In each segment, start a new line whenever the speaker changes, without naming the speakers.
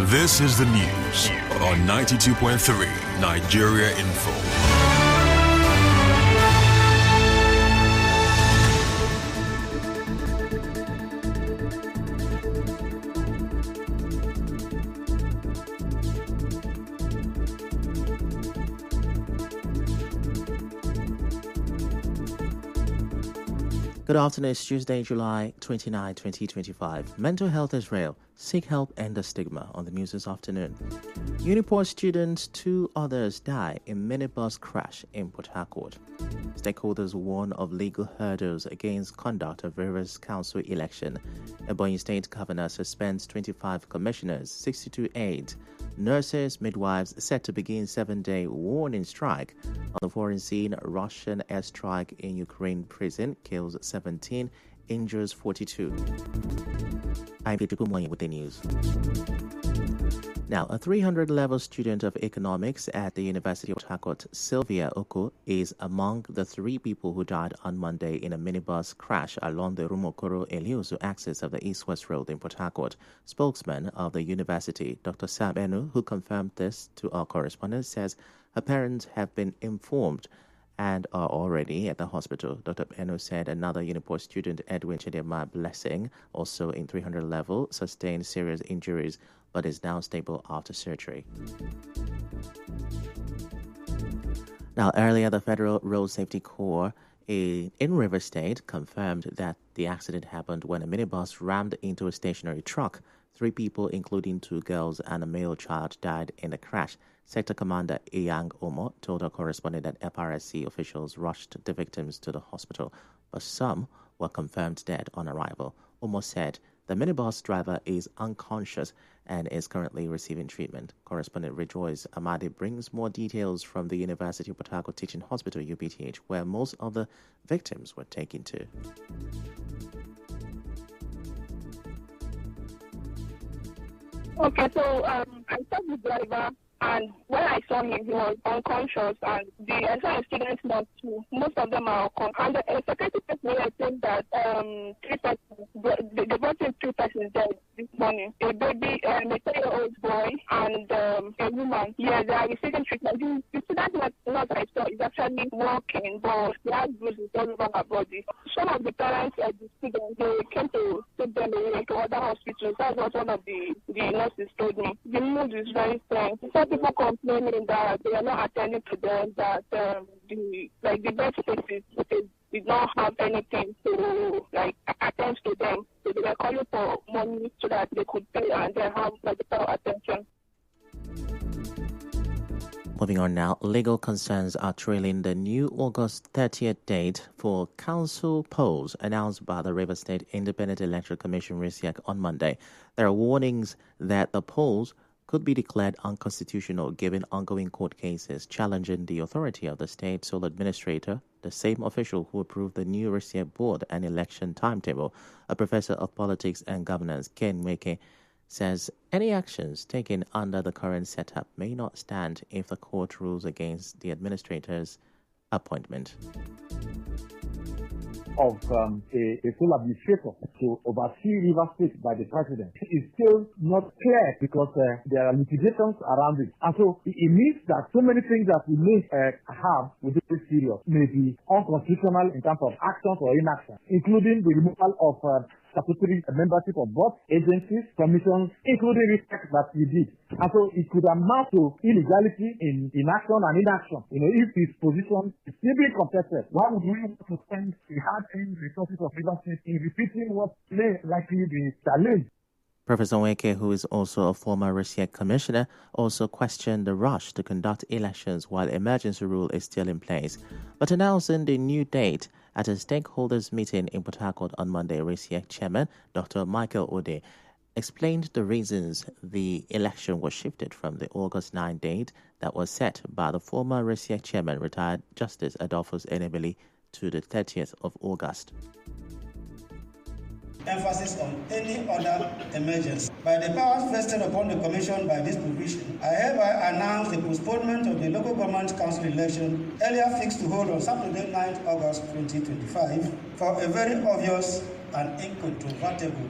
This is the news on 92.3 Nigeria Info.
Good afternoon, it's Tuesday, July 29, 2025. Mental health is real. Seek help and the stigma on the news this afternoon. Uniport students, 2 others die in minibus crash in Port Harcourt. Stakeholders warn of legal hurdles against conduct of Rivers Council election. Ebonyi State Governor suspends 25 commissioners, 62 aides. Nurses, midwives set to begin 7-day warning strike. On the foreign scene, Russian airstrike in Ukraine prison kills 17, injures 42. I'm Peter Pumoy with the news. Now, a 300-level student of economics at the University of Port Harcourt, Sylvia Oko, is among the 3 people who died on Monday in a minibus crash along the Rumokoro-Eliosu axis of the East-West Road in Port Harcourt. Spokesman of the university, Dr. Sam Enu, who confirmed this to our correspondent, says her parents have been informed and are already at the hospital. Dr. Eno said another Uniport student, Edwin Chidema Blessing, also in 300 level, sustained serious injuries but is now stable after surgery. Now, earlier, the Federal Road Safety Corps in Rivers State confirmed that the accident happened when a minibus rammed into a stationary truck. 3 people, including 2 girls and a male child, died in the crash. Sector Commander Iyang Omo told our correspondent that FRSC officials rushed the victims to the hospital, but some were confirmed dead on arrival. Omo said the minibus driver is unconscious and is currently receiving treatment. Correspondent Rejoice Amadi brings more details from the University of Port Harcourt Teaching Hospital, UPTH, where most of the victims were taken to.
Okay, so I saw the driver, and when I saw him, he was unconscious, and the entire students not too. Most of them are unconscious. And the security people were saying that 3 persons, they brought in 3 persons dead this morning. A baby, a 3-year-old boy, and a woman. Yeah, they are receiving treatment. The student not I saw is actually walking, but she has bruises all over her body. Some of the parents of the students, they came to take them away to other hospitals. That's what one of the nurses told me. The mood is very strange. Some people complaining that they are not attending to them, that the bed spaces did not have anything to attend to them. So they were calling for money so that they could pay and then have medical attention.
Moving on now, legal concerns are trailing the new August 30th date for council polls announced by the Rivers State Independent Electoral Commission (RISIEC) on Monday. There are warnings that the polls could be declared unconstitutional given ongoing court cases challenging the authority of the state sole administrator, the same official who approved the new RISIEC board and election timetable. A professor of politics and governance, Ken Weke, says any actions taken under the current setup may not stand if the court rules against the administrator's appointment.
Of a full administrator to oversee Rivers State by the president is still not clear because there are litigations around it. And so it means that so many things that we may have within this period may be unconstitutional in terms of actions or inaction, including the removal of statutory membership of both agencies, commissions, including respect that we did. And so it could amount to illegality in action and inaction. If his position is still being contested, why would we want to spend the hard-earned resources of Rivers State in repeating what may likely be challenged?
Professor Weke, who is also a former RISIEC commissioner, also questioned the rush to conduct elections while emergency rule is still in place. But announcing the new date at a stakeholders meeting in Port Harcourt on Monday, RISIEC chairman Dr. Michael Ode explained the reasons the election was shifted from the August 9 date that was set by the former RISIEC chairman, retired Justice Adolphus Enebeli, to the 30th of August.
Emphasis on any other emergency. By the powers vested upon the Commission by this provision, I hereby announce the postponement of the local government council election earlier fixed to hold on Saturday, 9th August 2025 for a very obvious and incontrovertible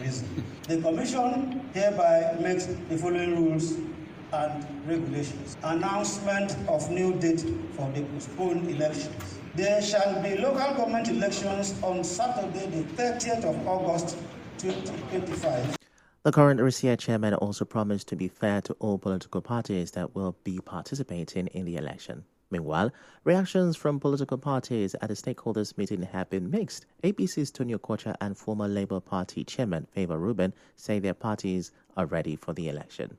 reason. The Commission hereby makes the following rules and regulations. Announcement of new date for the postponed elections. There shall be local government elections on Saturday, the 30th of August, 2025.
The current RCA chairman also promised to be fair to all political parties that will be participating in the election. Meanwhile, reactions from political parties at the stakeholders meeting have been mixed. APC's Tony Okocha and former Labour Party chairman Favour Rubin say their parties are ready for the election.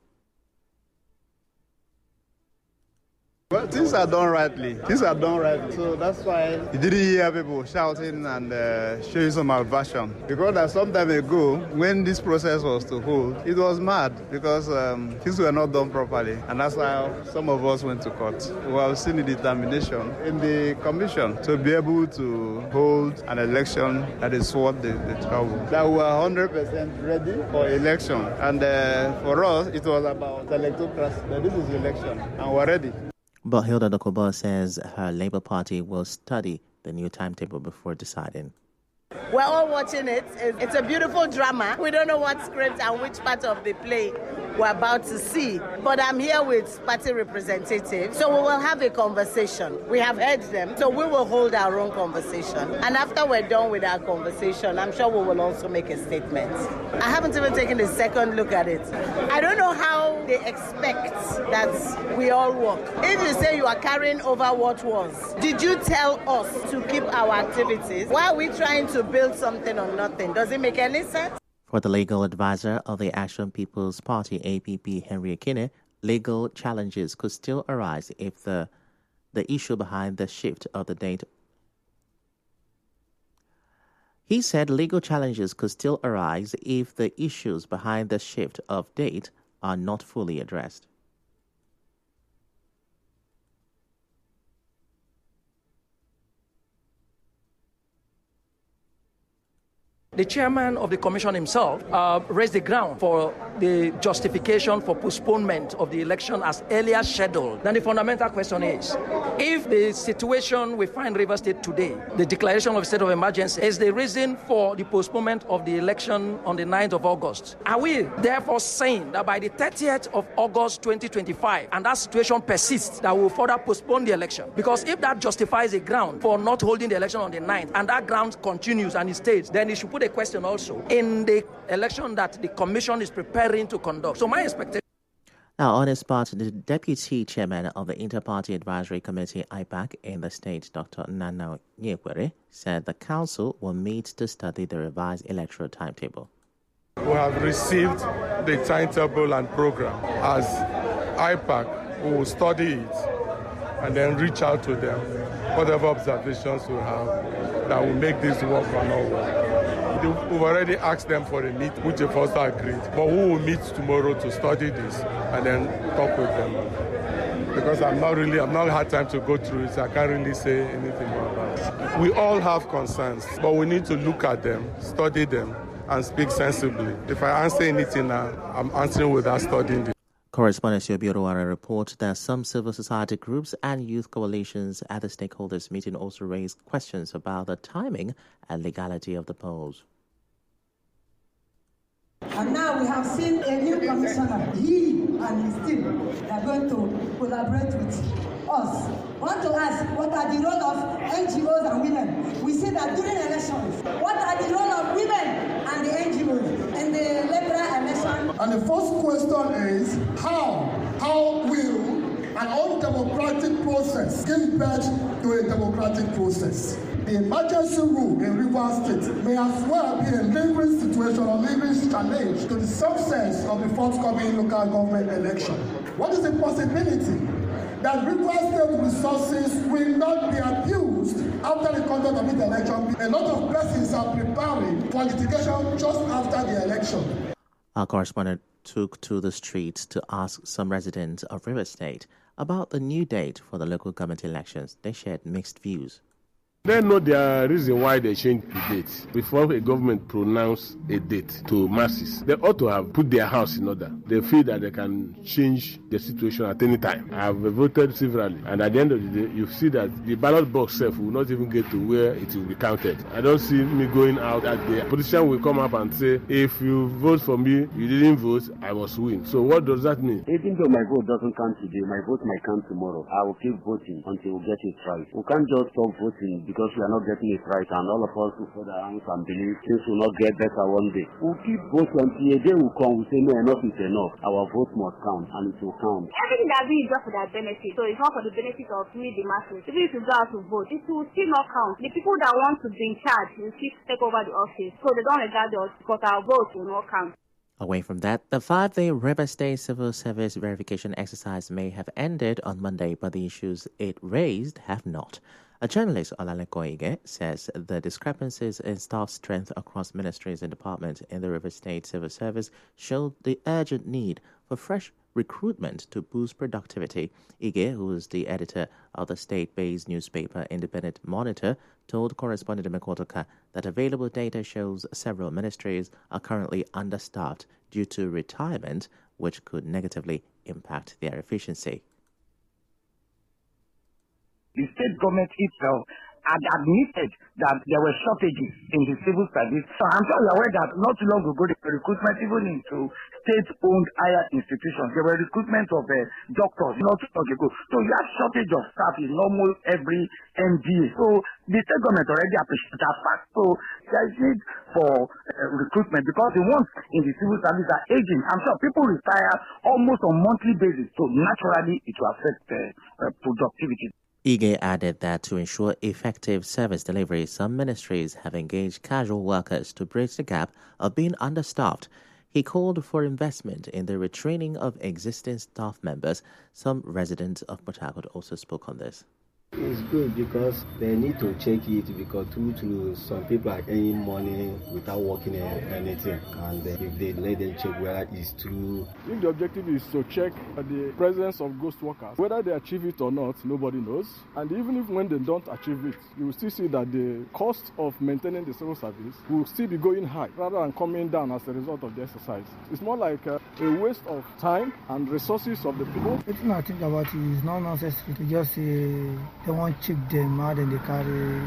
Well, things are done rightly. So that's why you didn't hear people shouting and showing some aversion. Because that some time ago, when this process was to hold, it was mad because things were not done properly. And that's why some of us went to court. We have seen the determination in the commission to be able to hold an election that is worth the trouble. That we are 100% ready for election. And for us, it was about electocracy. That this is election, and we're ready.
But Hilda Dokubo says her Labour Party will study the new timetable before deciding.
We're all watching it. It's a beautiful drama. We don't know what script and which part of the play we're about to see. But I'm here with party representatives, so we will have a conversation. We have heard them, so we will hold our own conversation. And after we're done with our conversation, I'm sure we will also make a statement. I haven't even taken a second look at it. I don't know how they expect that we all work. If you say you are carrying over what was, did you tell us to keep our activities? Why are we trying to build something on nothing? Does it make any sense?
For the legal advisor of the Action People's Party, APP, Henry Akine, legal challenges could still arise if the issue behind the shift of the date. He said legal challenges could still arise if the issues behind the shift of date are not fully addressed.
The chairman of the commission himself raised the ground for the justification for postponement of the election as earlier scheduled. Then the fundamental question is, if the situation we find Rivers State today, the declaration of a state of emergency, is the reason for the postponement of the election on the 9th of August, are we therefore saying that by the 30th of August 2025, and that situation persists, that we will further postpone the election? Because if that justifies a ground for not holding the election on the 9th, and that ground continues and it stays, then it should put a question also in the election that the commission is preparing to conduct. So my expectation.
Now, on his part, the deputy chairman of the Inter-Party Advisory Committee, IPAC, in the state, Dr. Nana Nyekwere, said the council will meet to study the revised electoral timetable.
We have received the timetable and program. As IPAC, we will study it and then reach out to them, whatever observations we have that will make this work or not work. We've already asked them for a meet, which they've also agreed. But we will meet tomorrow to study this and then talk with them. Because I've not had time to go through it, so I can't really say anything more about it. We all have concerns, but we need to look at them, study them, and speak sensibly. If I answer anything now, I'm answering without studying it.
Correspondent Yobi Oruwara reports that some civil society groups and youth coalitions at the stakeholders meeting also raised questions about the timing and legality of the polls.
And now we have seen a new commissioner. He and his team are going to collaborate with us. I want to ask, what are the role of NGOs and women? We see that during elections, what are the role of women and the NGOs in the Liberal election?
And the first question is, how will an undemocratic process give birth to a democratic process? The emergency rule in Rivers State may as well be a lingering situation or lingering challenge to the success of the forthcoming local government election. What is the possibility that Rivers State resources will not be abused after the conduct of the election? A lot of persons are preparing for litigation just after the election.
Our correspondent took to the streets to ask some residents of Rivers State about the new date for the local government elections. They shared mixed views.
They know the reason why they changed the date. Before a government pronounce a date to masses, they ought to have put their house in order. They feel that they can change the situation at any time. I have voted severally, and at the end of the day, you see that the ballot box itself will not even get to where it will be counted. I don't see me going out at the politician will come up and say, if you vote for me, you didn't vote, I must win. So what does that mean?
Even though my vote doesn't count today, my vote might count tomorrow. I will keep voting until we get it right. We can't just stop voting because we are not getting it right, and all of us will fold our hands and believe things will not get better one day. We'll keep voting until a day will come. We say no, enough is enough. Our vote must count, and it will count.
Everything that we is just for their benefit, so it's not for the benefit of we, the masses. Even if you go out to vote, it will still not count. The people that want to be in charge will still take over the office, so they don't regard us because our vote will not count.
Away from that, the 5-day Rivers State Civil Service verification exercise may have ended on Monday, but the issues it raised have not. A journalist, Olaleko Ige, says the discrepancies in staff strength across ministries and departments in the Rivers State Civil Service showed the urgent need for fresh recruitment to boost productivity. Ige, who is the editor of the state-based newspaper Independent Monitor, told correspondent Mekotoka that available data shows several ministries are currently understaffed due to retirement, which could negatively impact their efficiency.
The state government itself had admitted that there were shortages in the civil service. So I'm sure you're aware that not too long ago, the recruitment even into state-owned higher institutions, there were recruitment of doctors not too long ago. So you have shortage of staff in almost every MDA. So the state government already appreciates that fact. So there is need for recruitment because the ones in the civil service are aging. I'm sure people retire almost on a monthly basis. So naturally, it will affect productivity.
Ige added that to ensure effective service delivery, some ministries have engaged casual workers to bridge the gap of being understaffed. He called for investment in the retraining of existing staff members. Some residents of Port Harcourt also spoke on this.
It's good because they need to check it because some people are earning money without working anything, and if they let them check whether it's true.
If the objective is to check the presence of ghost workers, whether they achieve it or not, nobody knows. And even if when they don't achieve it, you will still see that the cost of maintaining the civil service will still be going high rather than coming down as a result of the exercise. It's more like a waste of time and resources of the people.
The thing I think about it is not necessary to just say they want to check them out and they carry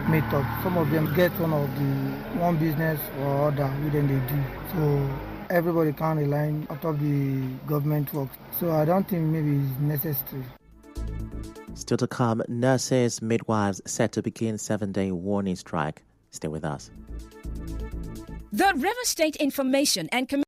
method. Some of them get one business or other, within they do. So everybody can't rely on top of the government work. So I don't think maybe it's necessary.
Still to come, nurses, midwives set to begin 7-day warning strike. Stay with us.
The River State Information and Community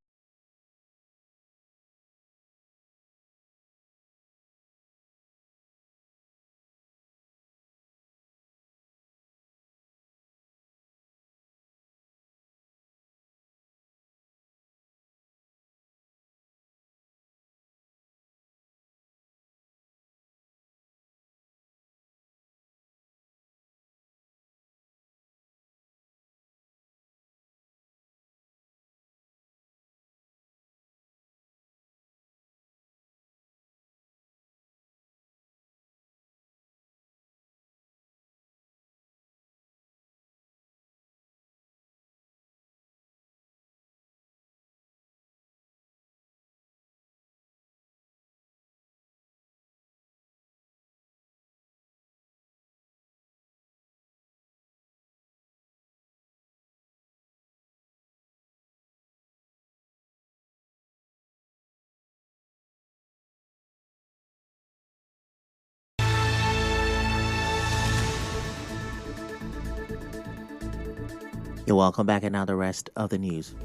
You're welcome back, and now the rest of the news.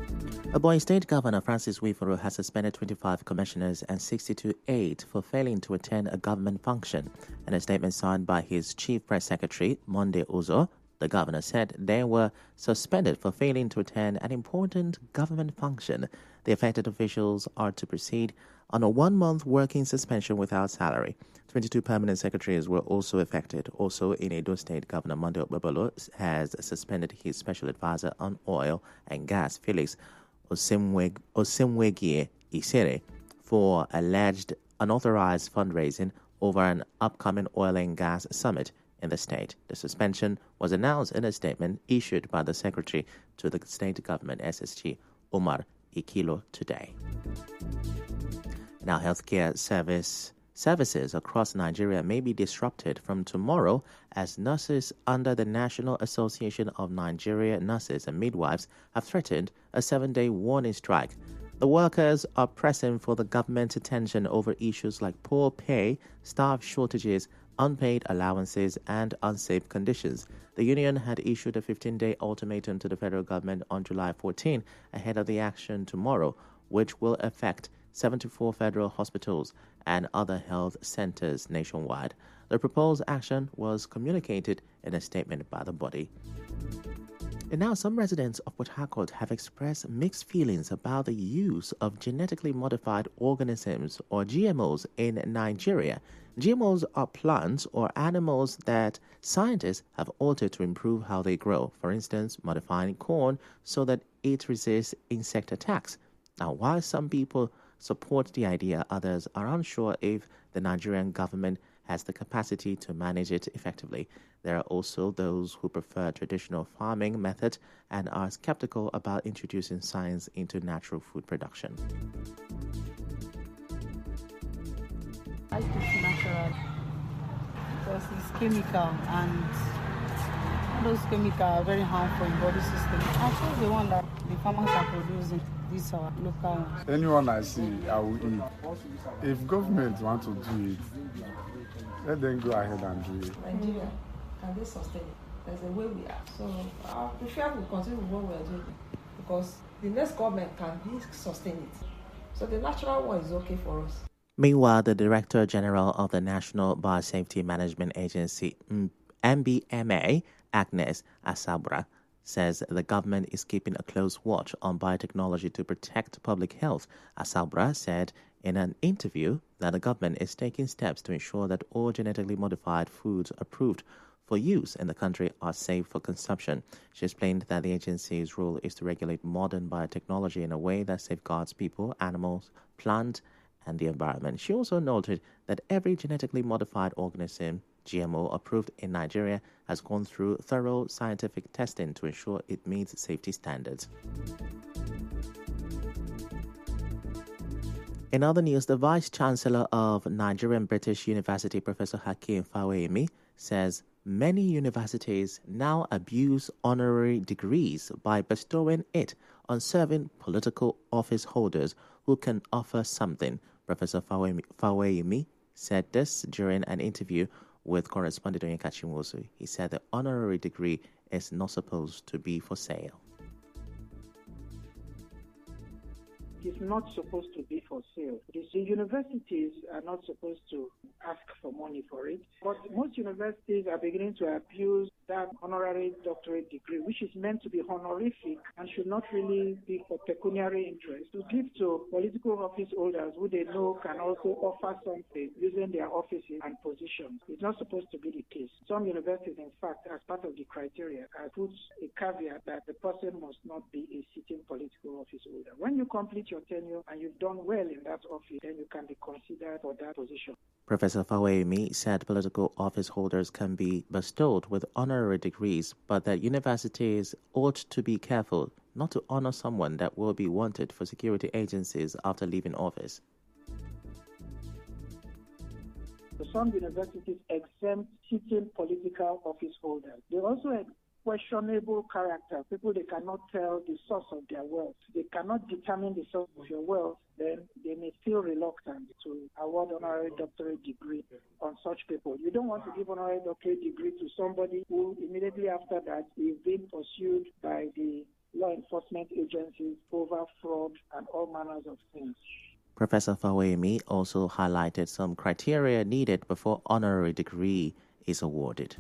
Ebonyi State Governor Francis Wifuru has suspended 25 commissioners and 62 aides for failing to attend a government function. In a statement signed by his chief press secretary, Monday Uzo, the governor said they were suspended for failing to attend an important government function. The affected officials are to proceed on a 1-month working suspension without salary. 22 permanent secretaries were also affected. Also in Edo State, Governor Monday Okpebholo has suspended his special advisor on oil and gas, Felix Osemwegie Isere, for alleged unauthorized fundraising over an upcoming oil and gas summit in the state. The suspension was announced in a statement issued by the Secretary to the State Government, SSG, Omar Ikilo, today. Now, healthcare services across Nigeria may be disrupted from tomorrow as nurses under the National Association of Nigeria Nurses and Midwives have threatened a 7-day warning strike. The workers are pressing for the government's attention over issues like poor pay, staff shortages, unpaid allowances, and unsafe conditions. The union had issued a 15-day ultimatum to the federal government on July 14 ahead of the action tomorrow, which will affect 74 federal hospitals and other health centers nationwide. The proposed action was communicated in a statement by the body. And now some residents of Port Harcourt have expressed mixed feelings about the use of genetically modified organisms or GMOs in Nigeria. GMOs are plants or animals that scientists have altered to improve how they grow. For instance, modifying corn so that it resists insect attacks. Now, while some people support the idea, others are unsure if the Nigerian government has the capacity to manage it effectively. There are also those who prefer traditional farming methods and are skeptical about introducing science into natural food production.
I think it's natural because it's chemical and those chemicals are very harmful in body system. I chose the one that the farmers are producing. These are local ones.
Anyone I see, I will eat. If government want to do it, let them go ahead and do it.
Nigeria, can they sustain it? There's a way we are. So I prefer we continue with what we are doing because the next government can sustain it. So the natural one is okay for us.
Meanwhile, the Director General of the National Biosafety Management Agency, NBMA, Agnes Asabra, says the government is keeping a close watch on biotechnology to protect public health. Asabra said in an interview that the government is taking steps to ensure that all genetically modified foods approved for use in the country are safe for consumption. She explained that the agency's role is to regulate modern biotechnology in a way that safeguards people, animals, plants, and the environment. She also noted that every genetically modified organism, GMO, approved in Nigeria has gone through thorough scientific testing to ensure it meets safety standards. In other news, the Vice Chancellor of Nigerian British University, Professor Hakeem Fawemi, says many universities now abuse honorary degrees by bestowing it on serving political office holders who can offer something. Professor Fawemi said this during an interview with correspondent Onyeka Chinwosu. He said the honorary degree is not supposed to be for sale.
It's not supposed to be for sale. The universities are not supposed to ask for money for it, but most universities are beginning to abuse that honorary doctorate degree, which is meant to be honorific and should not really be for pecuniary interest, to give to political office holders who they know can also offer something using their offices and positions. It's not supposed to be the case. Some universities, in fact, as part of the criteria, put a caveat that the person must not be a sitting political office holder. When you complete your tenure and you've done well in that office, then you can be considered for that position.
Professor Fawemi said political office holders can be bestowed with honorary degrees, but that universities ought to be careful not to honor someone that will be wanted for security agencies after leaving office.
Some universities exempt sitting political office holders. They also questionable character, people they cannot tell the source of their wealth. They cannot determine the source of your wealth, then they may feel reluctant to award honorary doctorate degree on such people. You don't want to give honorary doctorate degree to somebody who immediately after that is being pursued by the law enforcement agencies over fraud and all manners of things.
Professor Fawemi also highlighted some criteria needed before honorary degree is awarded.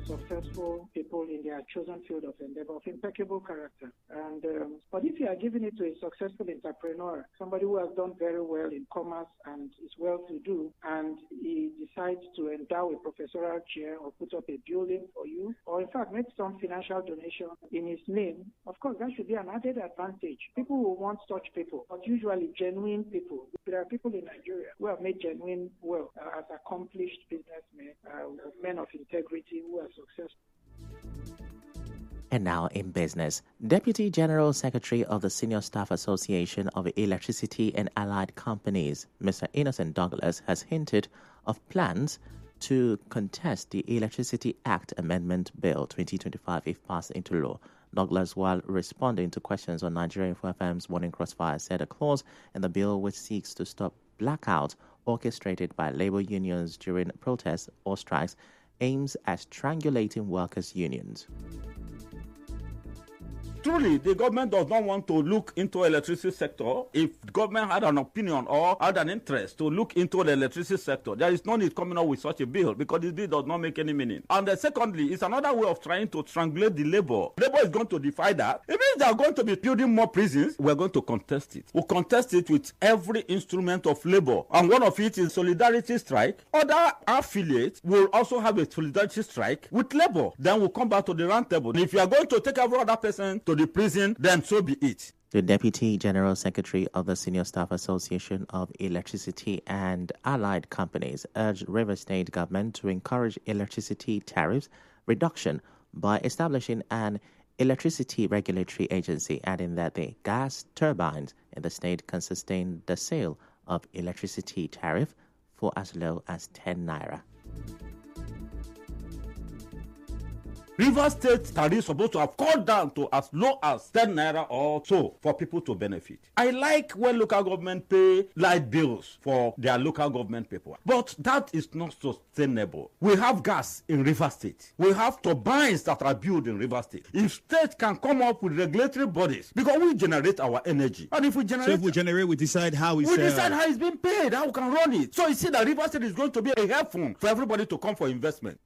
successful people in their chosen field of endeavor of impeccable character. And but if you are giving it to a successful entrepreneur, somebody who has done very well in commerce and is well-to-do, and he decides to endow a professorial chair or put up a building for you, or in fact make some financial donation in his name, of course that should be an added advantage. People will want such people, but usually genuine people. There are people in Nigeria who have made genuine wealth as accomplished businessmen, men of integrity who are successful.
And now in business, Deputy General Secretary of the Senior Staff Association of Electricity and Allied Companies, Mr. Innocent Douglas, has hinted of plans to contest the Electricity Act Amendment Bill 2025 if passed into law. Douglas, while responding to questions on Nigeria Info FM's Morning Crossfire, said a clause in the bill which seeks to stop blackout orchestrated by labor unions during protests or strikes aims at strangulating workers' unions.
Truly, the government does not want to look into electricity sector. If the government had an opinion or had an interest to look into the electricity sector, there is no need coming up with such a bill because this bill does not make any meaning. And secondly, it's another way of trying to strangulate the labor. Labor is going to defy that. It means they are going to be building more prisons. We're going to contest it. We'll contest it with every instrument of labor. And one of it is solidarity strike. Other affiliates will also have a solidarity strike with labor. Then we'll come back to the round table. And if you are going to take every other person to the prison, then so be it.
The Deputy General Secretary of the Senior Staff Association of Electricity and Allied Companies urged Rivers State government to encourage electricity tariffs reduction by establishing an electricity regulatory agency, adding that the gas turbines in the state can sustain the sale of electricity tariff for as low as 10 naira.
Rivers State tariff is supposed to have gone down to as low as 10 naira or so for people to benefit. I like when local government pay light bills for their local government people, but that is not sustainable. We have gas in Rivers State. We have turbines that are built in Rivers State. If state can come up with regulatory bodies, because we generate our energy, and if we generate,
we decide how
we decide how it's being paid, how we can run it. So you see that Rivers State is going to be a helpful for everybody to come for investment.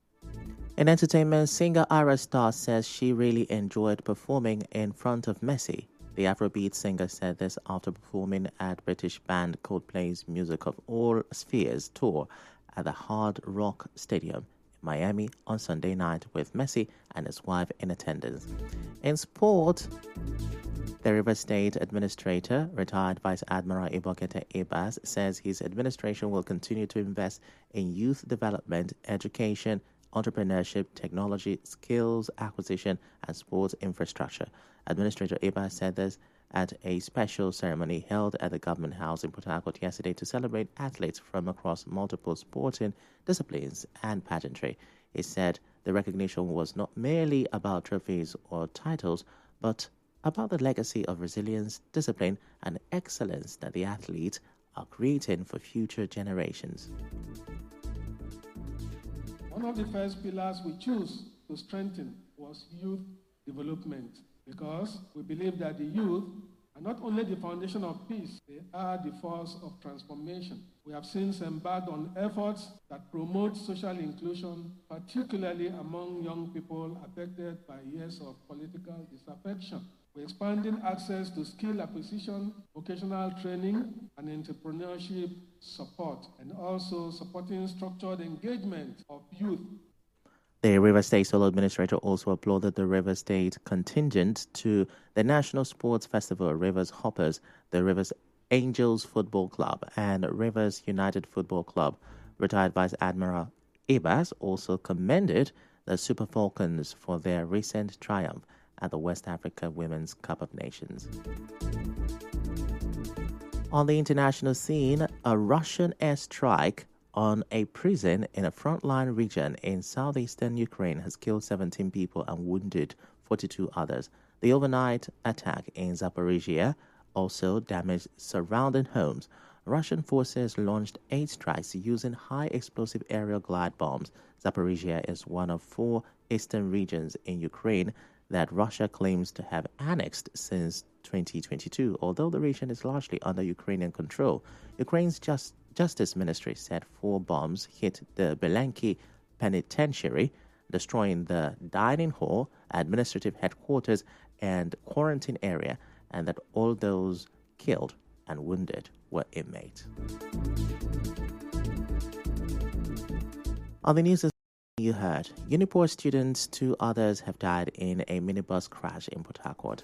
In entertainment, singer Ira Star says she really enjoyed performing in front of Messi. The Afrobeat singer said this after performing at British band Coldplay's Music of All Spheres tour at the Hard Rock Stadium in Miami on Sunday night with Messi and his wife in attendance. In sport, the Rivers State Administrator, retired Vice Admiral Ibokete Ebas, says his administration will continue to invest in youth development, education, entrepreneurship, technology, skills acquisition, and sports infrastructure. Administrator Eba said this at a special ceremony held at the Government House in Port Harcourt yesterday to celebrate athletes from across multiple sporting disciplines and pageantry. He said the recognition was not merely about trophies or titles, but about the legacy of resilience, discipline, and excellence that the athletes are creating for future generations.
One of the first pillars we chose to strengthen was youth development, because we believe that the youth are not only the foundation of peace, they are the force of transformation. We have since embarked on efforts that promote social inclusion, particularly among young people affected by years of political disaffection. We're expanding access to skill acquisition, vocational training, and entrepreneurship support, and also supporting structured engagement of youth.
The Rivers State Solo Administrator also applauded the Rivers State contingent to the National Sports Festival, Rivers Hoppers, the Rivers Angels Football Club, and Rivers United Football Club. Retired Vice Admiral Ebas also commended the Super Falcons for their recent triumph at the West Africa Women's Cup of Nations. On the international scene, a Russian airstrike on a prison in a frontline region in southeastern Ukraine has killed 17 people and wounded 42 others. The overnight attack in Zaporizhia also damaged surrounding homes. Russian forces launched 8 strikes using high explosive aerial glide bombs. Zaporizhia is one of 4 eastern regions in Ukraine that Russia claims to have annexed since 2022, although the region is largely under Ukrainian control. Ukraine's Justice Ministry said 4 bombs hit the Belenki Penitentiary destroying the dining hall, administrative headquarters, and quarantine area, and that all those killed and wounded were inmates. On the news you heard, Uniport students, 2 others have died in a minibus crash in Port Harcourt.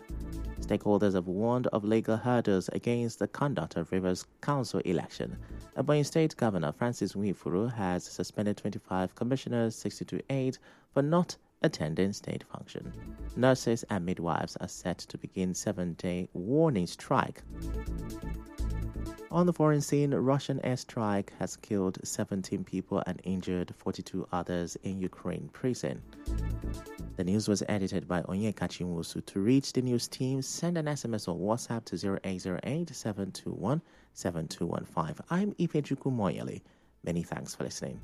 Stakeholders have warned of legal hurdles against the conduct of Rivers Council election. Ebonyi State Governor Francis Nwifuru has suspended 25 commissioners, 62 aides, for not attending state function. Nurses and midwives are set to begin 7-day warning strike. On the foreign scene, Russian airstrike has killed 17 people and injured 42 others in Ukraine prison. The news was edited by Onyeka Chinwosu. To reach the news team, send an SMS or WhatsApp to 0808-721-7215. I'm Ifechukwu Moyele. Many thanks for listening.